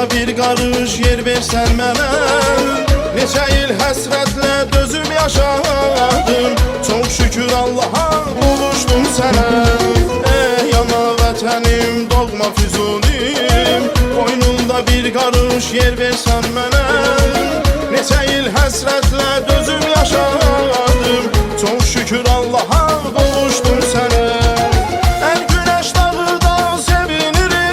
Qoynunda bir qarış yer versən mənə, neçə il həsrətlə dözüb yaşadım. Çox şükür Allaha qovuşdum sənə. Ey ana vətənim, doğma Füzulim, qoynunda bir qarış yer versən mənə, neçə il həsrətlə dözüb yaşadım. Çox şükür Allaha qovuşdum sənə. Ən günəş dağıda sevinirdi,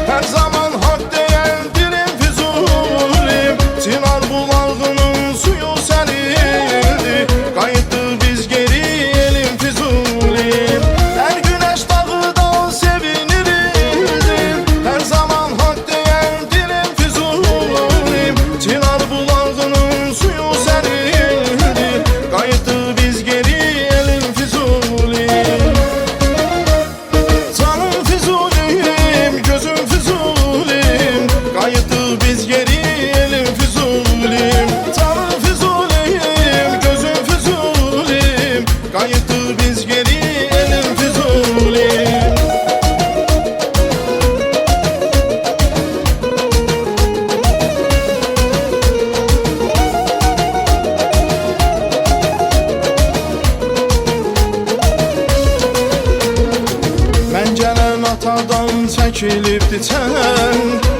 hər zaman haqq deyən dilim Füzulim. Çınar bulağının suyu sənildi, qayıtdı biz geri elim Füzulim. Ən günəş dağıda sevinirdi, hər zaman haqq deyən dilim Füzulim. Çınar bulağının suyu sənildi, qayıtdı biz geri elim Füzulim. Canım Füzulim, gözüm Füzulim, qayıtdı biz geri elim Füzulim. Canım Füzulim, gözüm Füzulim, qayıtdı biz geri elim Füzulim. Mən gələn atadan çəkilibdi çən,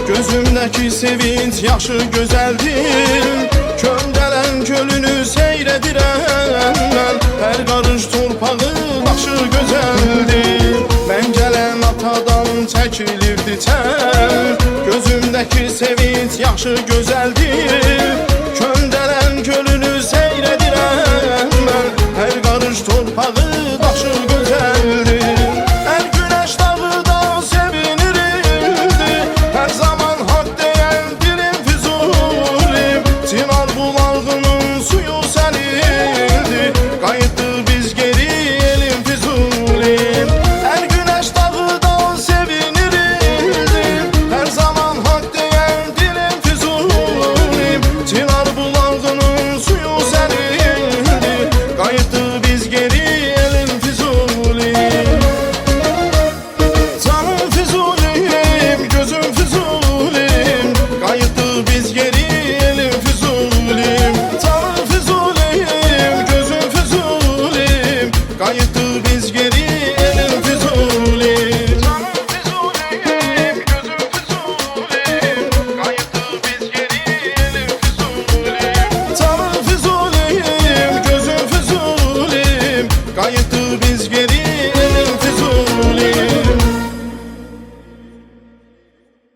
gözümdəki sevinç yaxşı gözəldir. Köndələn gölünü seyr edirəm mən, hər qarış torpağı başı gözəldir. Mən gələn atadan çəkilibdi çən, gözümdəki sevinç yaxşı gözəldir. Köndələn gölünü seyr edirəm mən, hər qarış torpağı başı gözəldir. Qayıtdı